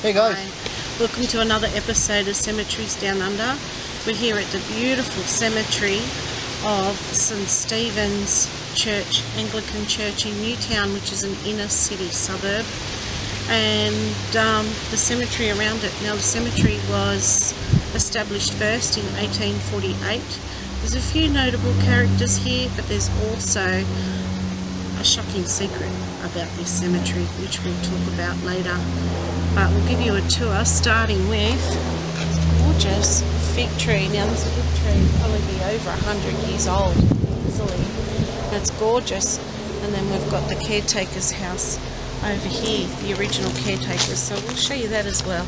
Hey guys. Hi. Welcome to another episode of Cemeteries Down Under. We're here at the beautiful cemetery of St Stephen's Church, Anglican Church in Newtown, which is an inner city suburb, and the cemetery around it. Now the cemetery was established first in 1848. There's a few notable characters here, but there's also a shocking secret about this cemetery, which we'll talk about later. But we'll give you a tour, starting with this gorgeous fig tree. Now this fig tree will probably be over 100 years old, easily. It's gorgeous. And then we've got the caretaker's house over here, the original caretakers. So we'll show you that as well.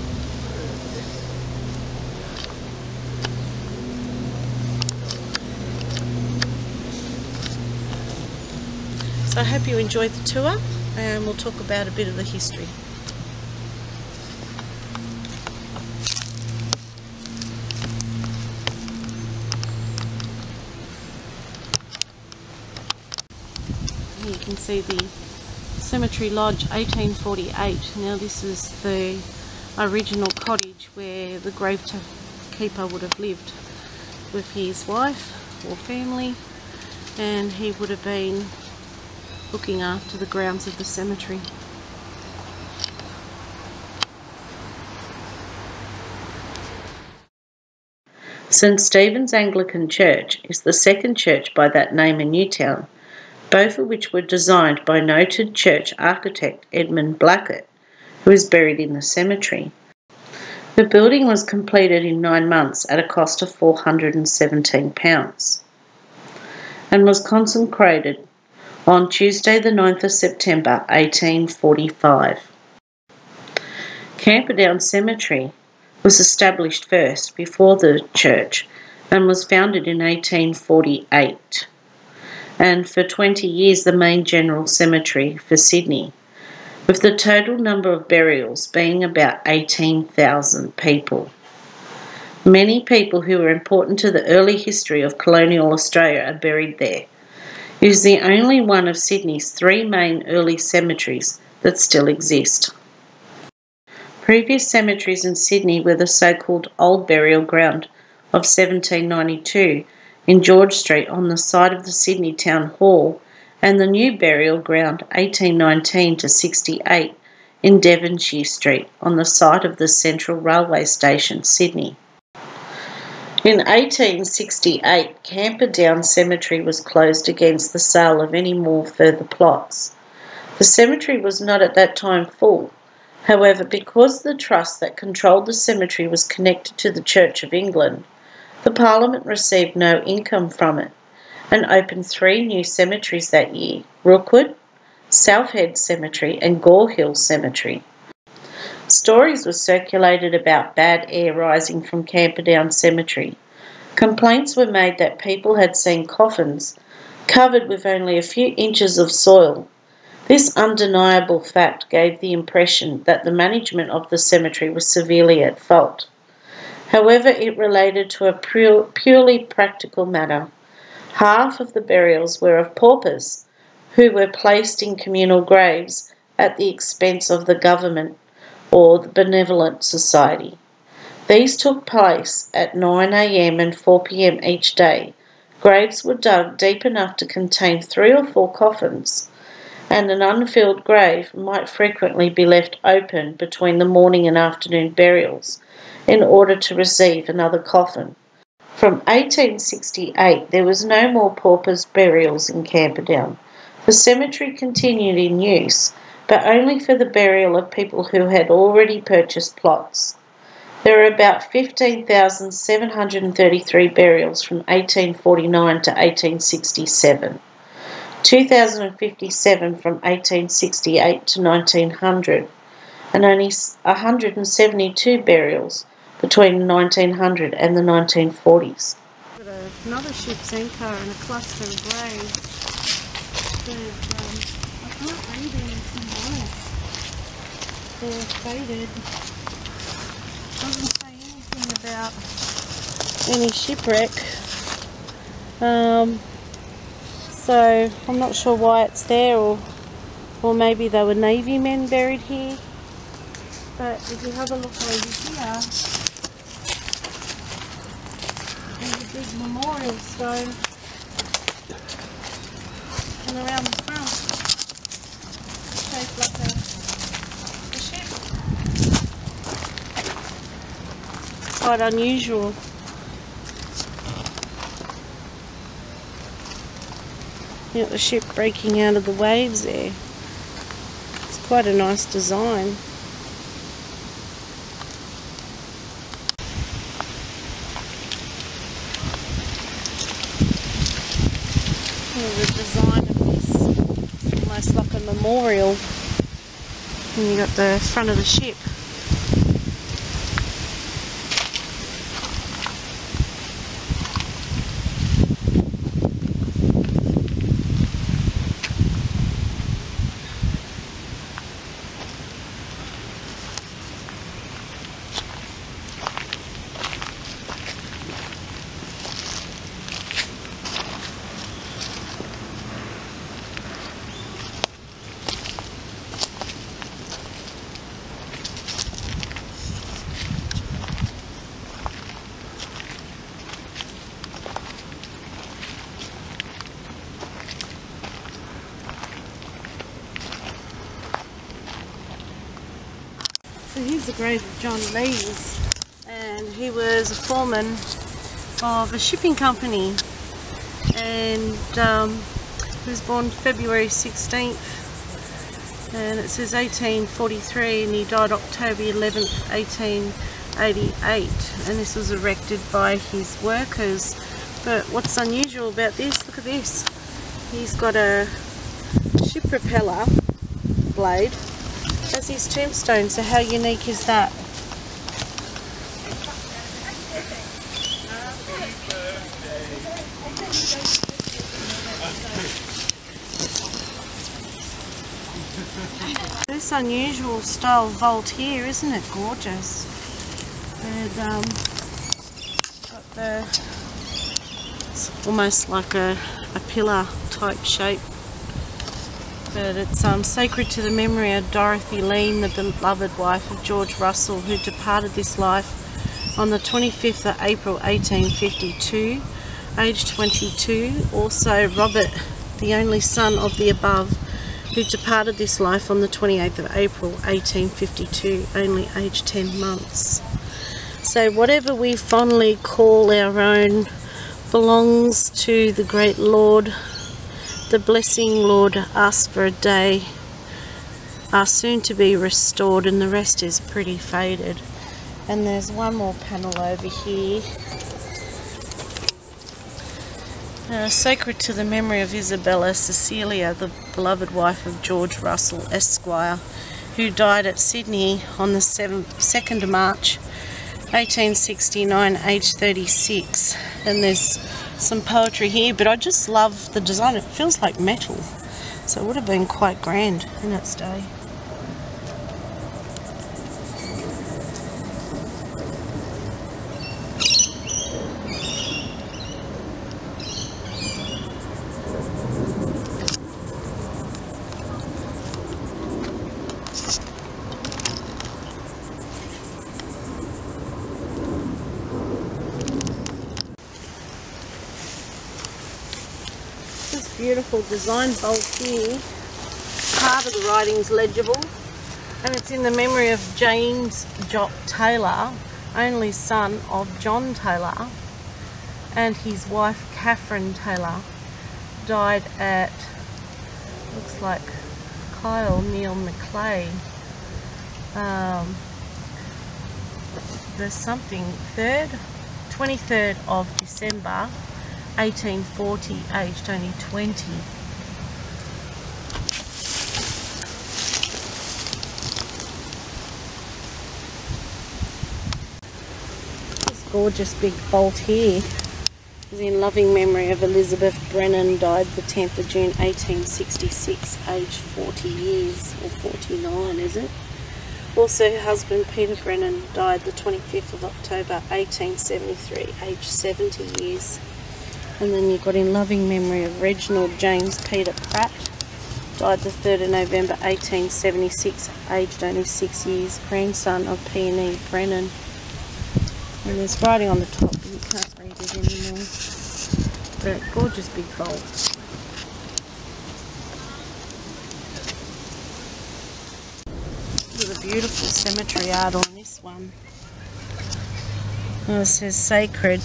So I hope you enjoyed the tour, and we'll talk about a bit of the history. Here you can see the Cemetery Lodge 1848. Now this is the original cottage where the gravekeeper would have lived with his wife or family, and he would have been looking after the grounds of the cemetery. St Stephen's Anglican Church is the second church by that name in Newtown, both of which were designed by noted church architect Edmund Blackett, who is buried in the cemetery. The building was completed in 9 months at a cost of £417 and was consecrated on Tuesday the 9th of September 1845. Camperdown Cemetery was established first before the church and was founded in 1848, and for 20 years the main general cemetery for Sydney, with the total number of burials being about 18,000 people. Many people who were important to the early history of colonial Australia are buried there. It is the only one of Sydney's 3 main early cemeteries that still exist. Previous cemeteries in Sydney were the so-called Old Burial Ground of 1792 in George Street on the site of the Sydney Town Hall, and the New Burial Ground 1819 to 68 in Devonshire Street on the site of the Central Railway Station, Sydney. In 1868, Camperdown Cemetery was closed against the sale of any more further plots. The cemetery was not at that time full. However, because the trust that controlled the cemetery was connected to the Church of England, the Parliament received no income from it and opened 3 new cemeteries that year: Rookwood, South Head Cemetery and Gore Hill Cemetery. Stories were circulated about bad air rising from Camperdown Cemetery. Complaints were made that people had seen coffins covered with only a few inches of soil. This undeniable fact gave the impression that the management of the cemetery was severely at fault. However, it related to a purely practical matter. Half of the burials were of paupers, who were placed in communal graves at the expense of the government or the Benevolent Society. These took place at 9 a.m. and 4 p.m. each day. Graves were dug deep enough to contain 3 or 4 coffins, and an unfilled grave might frequently be left open between the morning and afternoon burials in order to receive another coffin. From 1868, there was no more paupers' burials in Camperdown. The cemetery continued in use, but only for the burial of people who had already purchased plots. There are about 15,733 burials from 1849 to 1867, 2,057 from 1868 to 1900, and only 172 burials between 1900 and the 1940s. Got another ship's anchor and a cluster of graves. I can't read anything else. They're faded. Doesn't say anything about any shipwreck. So I'm not sure why it's there, or maybe they were Navy men buried here. But if you have a look over here, there's a big memorial stone, and around the front, shaped like a ship. Quite unusual. You got the ship breaking out of the waves there. It's quite a nice design. The design of this, almost like a memorial, and you got the front of the ship. So here's the grave of John Lees, and he was a foreman of a shipping company, and he was born February 16th, and it says 1843, and he died October 11th, 1888, and this was erected by his workers. But what's unusual about this, look at this, he's got a ship propeller blade as his tombstone, so how unique is that? This unusual style vault here, isn't it gorgeous? And got the, it's almost like a pillar type shape. But it's sacred to the memory of Dorothy Lean, the beloved wife of George Russell, who departed this life on the 25th of April 1852, aged 22. Also Robert, the only son of the above, who departed this life on the 28th of April 1852, only aged 10 months. So whatever we fondly call our own belongs to the great Lord. The blessing Lord asked for a day are soon to be restored, and the rest is pretty faded. And there's one more panel over here. Sacred to the memory of Isabella Cecilia, the beloved wife of George Russell, Esquire, who died at Sydney on the 2nd of March 1869, aged 36. And there's some poetry here, but I just love the design. It feels like metal, so it would have been quite grand in its day. Beautiful design bolt here. Part of the writing's legible, and it's in the memory of James Jock Taylor, only son of John Taylor, and his wife Catherine Taylor. Died at, looks like Kyle Neil McClay. There's something, 23rd of December 1840, aged only 20. This gorgeous big bolt here is in loving memory of Elizabeth Brennan, died the 10th of June 1866, aged 40 years, or 49 is it? Also her husband Peter Brennan died the 25th of October 1873, aged 70 years. And then you've got in loving memory of Reginald James Peter Pratt, died the 3rd of November 1876, aged only 6 years, grandson of P&E Brennan. And there's writing on the top, but you can't read it anymore. But gorgeous big vault. Look at the beautiful cemetery art on this one. It says sacred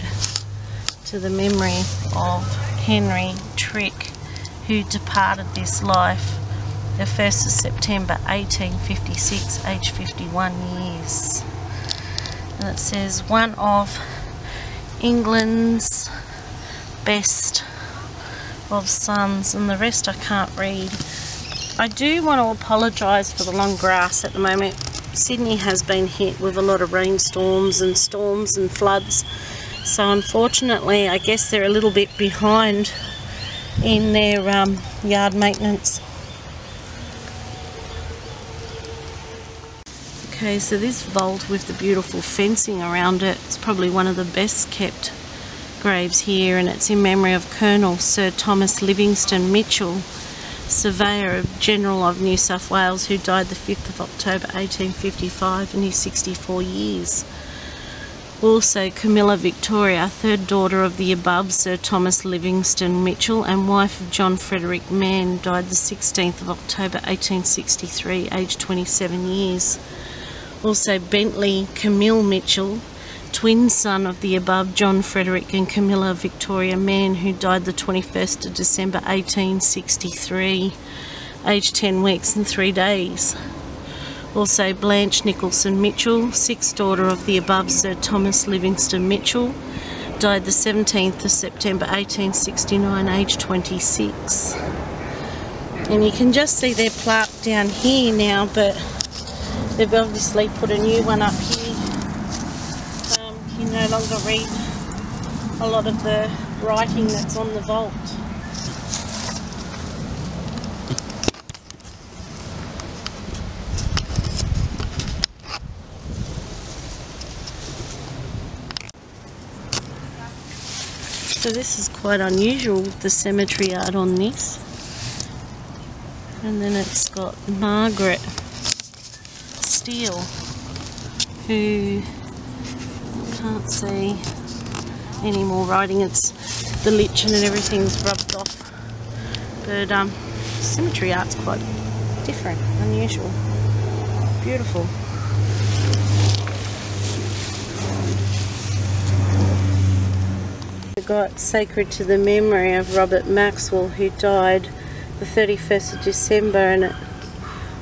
to the memory of Henry Trick, who departed this life the 1st of September 1856, aged 51 years. And it says one of England's best of sons, and the rest I can't read. I do want to apologise for the long grass at the moment. Sydney has been hit with a lot of rainstorms and storms and floods, so unfortunately I guess they're a little bit behind in their yard maintenance. Okay, so this vault with the beautiful fencing around it is probably one of the best kept graves here, and it's in memory of Colonel Sir Thomas Livingston Mitchell, Surveyor General of New South Wales, who died the 5th of October 1855 in his 64 years. Also Camilla Victoria, third daughter of the above Sir Thomas Livingston Mitchell and wife of John Frederick Mann, died the 16th of October 1863, aged 27 years. Also Bentley Camille Mitchell, twin son of the above John Frederick and Camilla Victoria Mann, who died the 21st of December 1863, aged 10 weeks and 3 days. Also Blanche Nicholson Mitchell, sixth daughter of the above Sir Thomas Livingston Mitchell, died the 17th of September 1869, aged 26. And you can just see their plaque down here now, but they've obviously put a new one up here. You no longer read a lot of the writing that's on the vault. So this is quite unusual with the cemetery art on this. And then it's got Margaret Steele, who can't see any more writing. It's the lichen and everything's rubbed off, but cemetery art's quite different, unusual, beautiful. We've got sacred to the memory of Robert Maxwell, who died the 31st of December, and I'm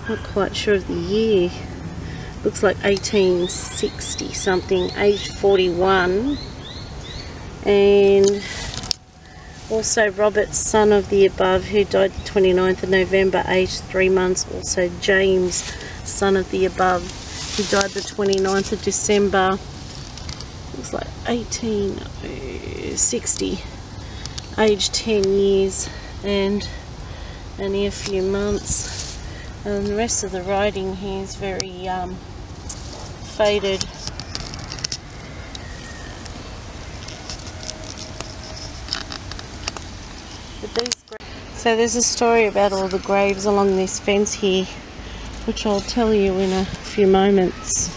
not quite sure of the year. Looks like 1860 something, aged 41. And also Robert, son of the above, who died the 29th of November, aged 3 months. Also James, son of the above, who died the 29th of December, looks like 1860, aged 10 years and only a few months. And the rest of the writing here is very faded. So there's a story about all the graves along this fence here, which I'll tell you in a few moments.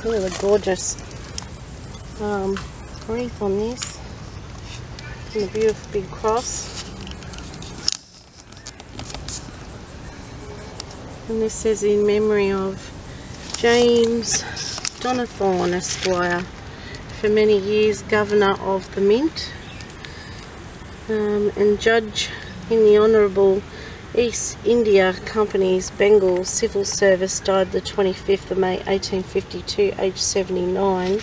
Look at the gorgeous wreath on this, and a beautiful big cross. And this says in memory of James Donathorne, Esquire, for many years Governor of the Mint, and Judge in the Honourable East India Company's Bengal Civil Service, died the 25th of May 1852, aged 79.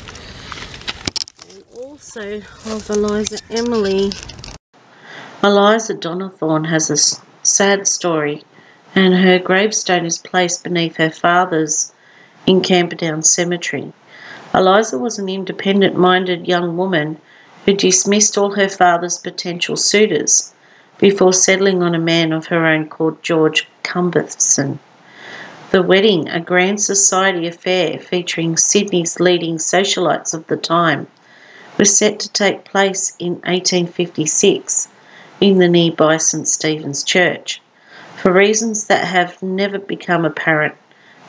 And also of Eliza Emily. Eliza Donnithorne has a sad story, and her gravestone is placed beneath her father's in Camperdown Cemetery. Eliza was an independent-minded young woman who dismissed all her father's potential suitors before settling on a man of her own called George Cumberson. The wedding, a grand society affair featuring Sydney's leading socialites of the time, was set to take place in 1856 in the nearby St Stephen's Church. For reasons that have never become apparent,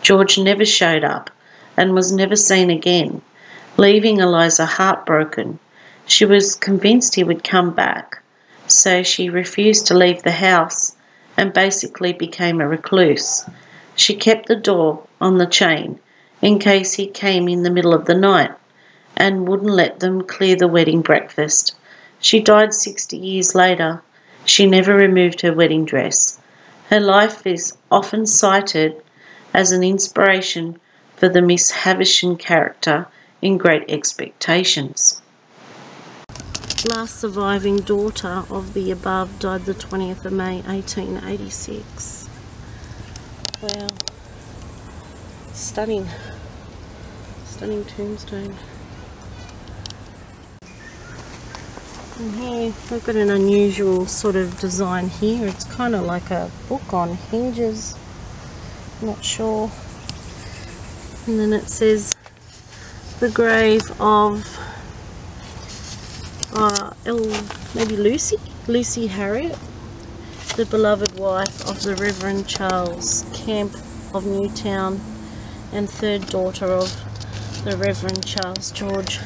George never showed up and was never seen again, leaving Eliza heartbroken. She was convinced he would come back, so she refused to leave the house and basically became a recluse. She kept the door on the chain in case he came in the middle of the night and wouldn't let them clear the wedding breakfast. She died 60 years later. She never removed her wedding dress. Her life is often cited as an inspiration for the Miss Havisham character in Great Expectations. Last surviving daughter of the above died the 20th of May 1886. Wow. Stunning. Stunning tombstone. And here we've got an unusual sort of design here. It's kind of like a book on hinges. Not sure. And then it says the grave of maybe Lucy Harriet, the beloved wife of the Reverend Charles Camp of Newtown and third daughter of the Reverend Charles George,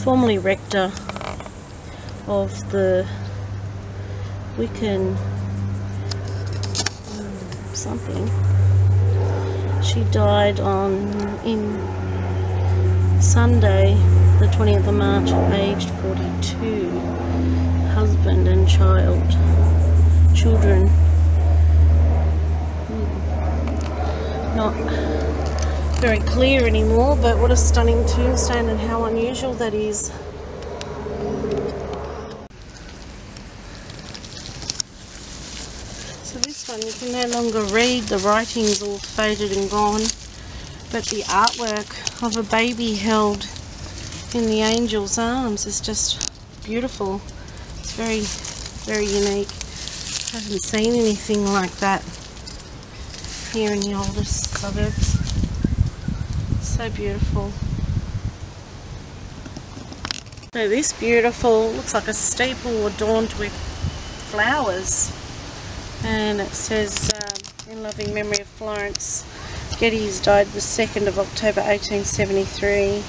formerly rector of the Wiccan something. She died in Sunday the 20th of March, aged 42. Husband and children. Not very clear anymore, but what a stunning tombstone and how unusual that is. So this one you can no longer read, the writing's all faded and gone, but the artwork of a baby held in the angel's arms is just beautiful. It's very, very unique. I haven't seen anything like that here in the oldest suburbs. So beautiful. So this beautiful, looks like a steeple adorned with flowers, and it says in loving memory of Florence Geddes, died the 2nd of October 1873.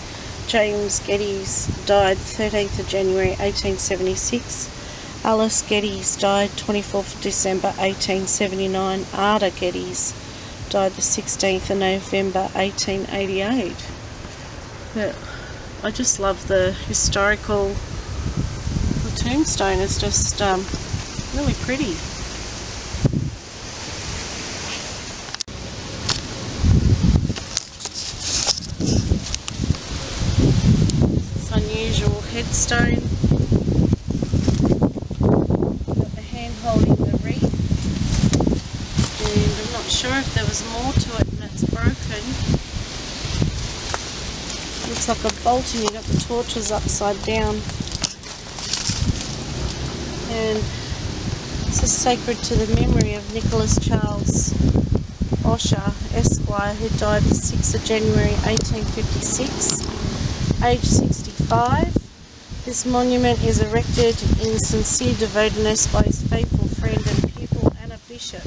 James Geddes died 13th of January 1876. Alice Geddes died 24th of December 1879. Ada Geddes died the 16th of November 1888. But I just love the historical, the tombstone is just really pretty. Unusual headstone. Got the hand holding the wreath, and I'm not sure if there was more to it and it's broken. Looks like a bolt, and you got the torches upside down. And this is sacred to the memory of Nicholas Charles Osher, Esquire, who died the 6th of January 1856. Age 65. This monument is erected in sincere devotedness by his faithful friend and pupil Anna Bishop.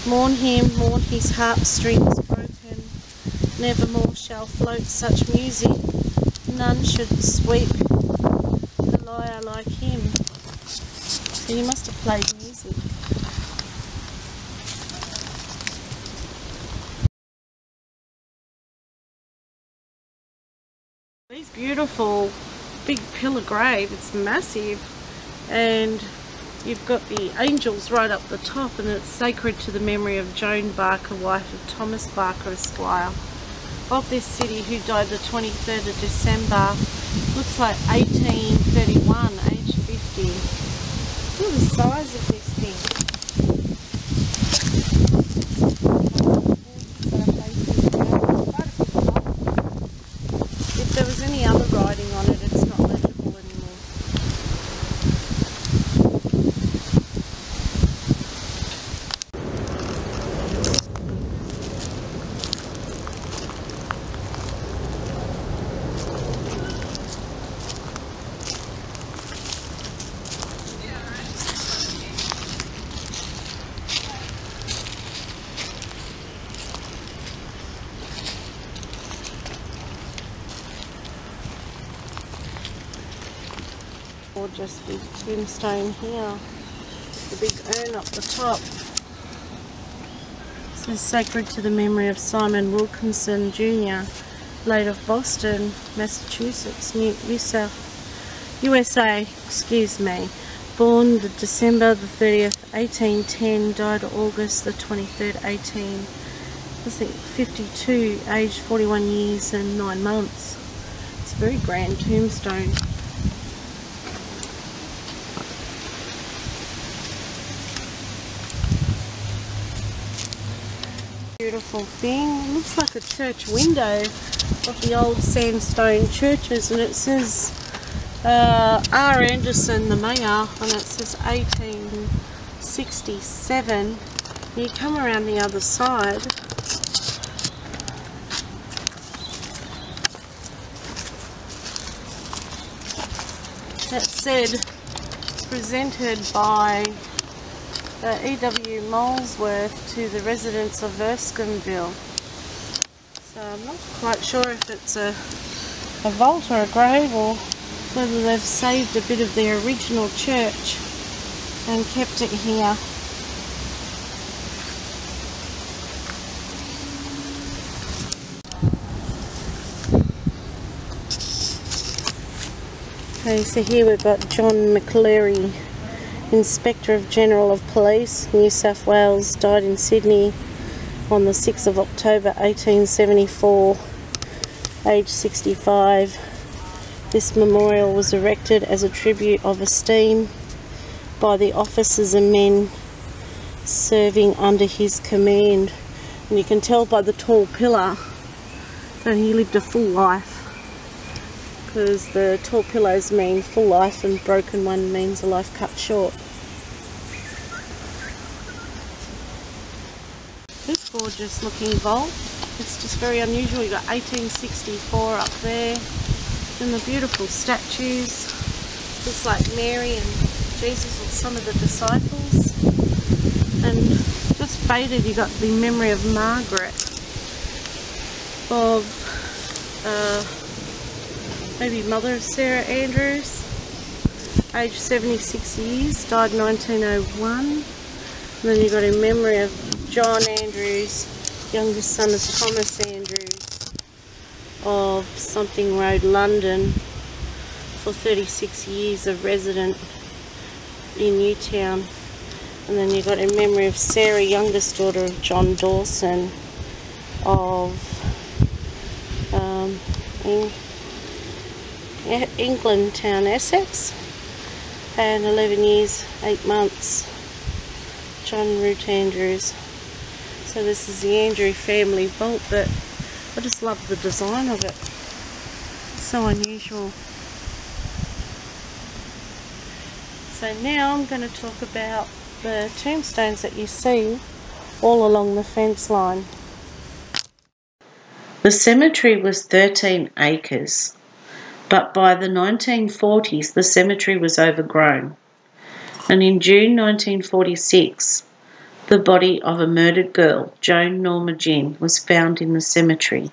Mourn him, mourn his harpstrings broken. Nevermore shall float such music. None should sweep the lyre like him. So he must have played music. These beautiful big pillar grave, it's massive, and You've got the angels right up the top, and it's sacred to the memory of Joan Barker, wife of Thomas Barker, Esquire, of this city, who died the 23rd of December, looks like 1831, age 50. Look at the size of this thing. If there was any other writing on it, it's not legible anymore. Or just the tombstone here, the big urn up the top. It says sacred to the memory of Simon Wilkinson Jr., late of Boston, Massachusetts, USA, excuse me. Born the December the 30th, 1810, died August the 23rd, 52, aged 41 years and 9 months. It's a very grand tombstone. Beautiful thing. It looks like a church window of the old sandstone churches, and it says R. Anderson, the mayor, and it says 1867. You come around the other side, that said presented by E.W. Molesworth to the residents of Erskineville. So I'm not quite sure if it's a vault or a grave, or whether they've saved a bit of their original church and kept it here. Okay, so here we've got John McCleary, Inspector General of Police, New South Wales, died in Sydney on the 6th of October 1874, aged 65. This memorial was erected as a tribute of esteem by the officers and men serving under his command. And you can tell by the tall pillar that he lived a full life, because the tall pillars mean full life and broken one means a life cut short. This gorgeous looking vault, it's just very unusual. You've got 1864 up there, and the beautiful statues. Looks like Mary and Jesus or some of the disciples. And just faded, you got the memory of Margaret, of maybe mother of Sarah Andrews, aged 76 years, died 1901. And then you got in memory of John Andrews, youngest son of Thomas Andrews, of Something Road, London, for 36 years a resident in Newtown. And then you got in memory of Sarah, youngest daughter of John Dawson, of England Town, Essex, and 11 years, 8 months, John Root Andrews. So this is the Andrew family vault, but I just love the design of it. It's so unusual. So now I'm going to talk about the tombstones that you see all along the fence line. The cemetery was 13 acres, but by the 1940s the cemetery was overgrown, and in June 1946 the body of a murdered girl, Joan Norma Ginn, was found in the cemetery.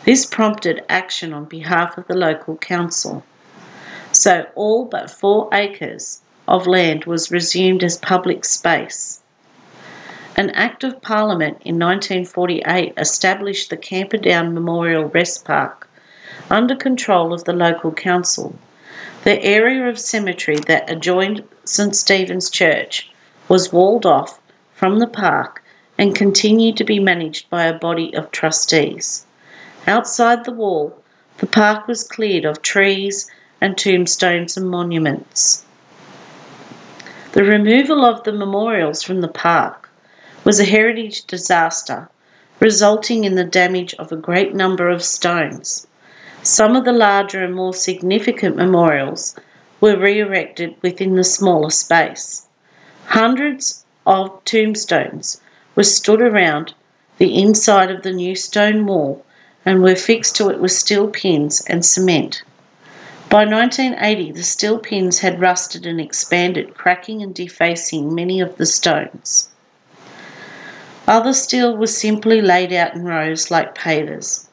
This prompted action on behalf of the local council. So all but 4 acres of land was resumed as public space. An Act of Parliament in 1948 established the Camperdown Memorial Rest Park under control of the local council. The area of cemetery that adjoined St Stephen's Church was walled off from the park and continued to be managed by a body of trustees. Outside the wall, the park was cleared of trees and tombstones and monuments. The removal of the memorials from the park was a heritage disaster, resulting in the damage of a great number of stones. Some of the larger and more significant memorials were re-erected within the smaller space. Hundreds of tombstones were stood around the inside of the new stone wall and were fixed to it with steel pins and cement. By 1980, the steel pins had rusted and expanded, cracking and defacing many of the stones. Other steel was simply laid out in rows like pavers.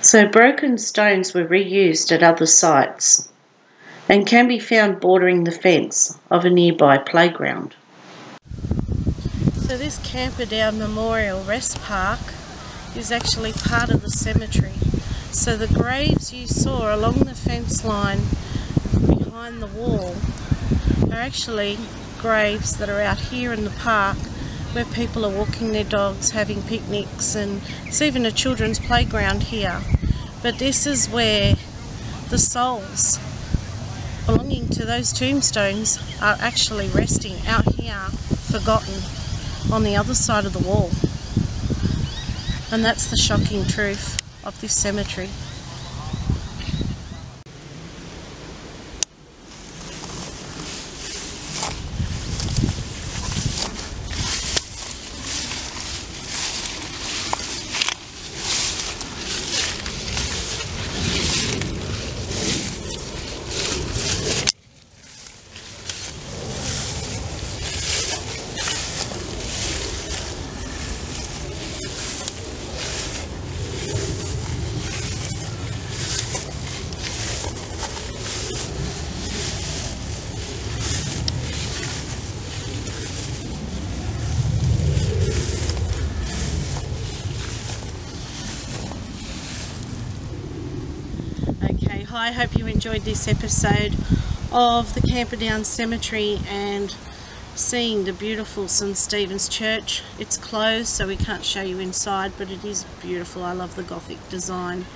So broken stones were reused at other sites and can be found bordering the fence of a nearby playground. So this Camperdown Memorial Rest Park is actually part of the cemetery. So the graves you saw along the fence line behind the wall are actually graves that are out here in the park where people are walking their dogs, having picnics, and it's even a children's playground here. But this is where the souls belonging to those tombstones are actually resting out here, forgotten, on the other side of the wall. And that's the shocking truth of this cemetery. Okay, hi, I hope you enjoyed this episode of the Camperdown Cemetery and seeing the beautiful St Stephen's Church. It's closed so we can't show you inside, but it is beautiful. I love the Gothic design.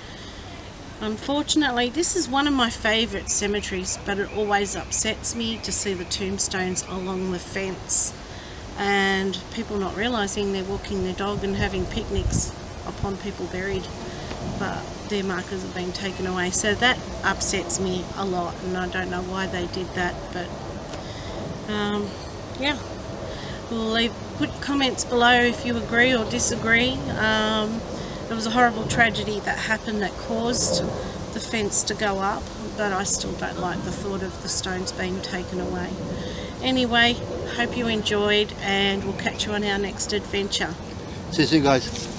Unfortunately, this is one of my favourite cemeteries, but it always upsets me to see the tombstones along the fence and people not realising they're walking their dog and having picnics upon people buried, but their markers have been taken away. So that upsets me a lot, and I don't know why they did that, but yeah, put comments below if you agree or disagree. It was a horrible tragedy that happened that caused the fence to go up, but I still don't like the thought of the stones being taken away. Anyway, hope you enjoyed, and we'll catch you on our next adventure. See you soon, guys.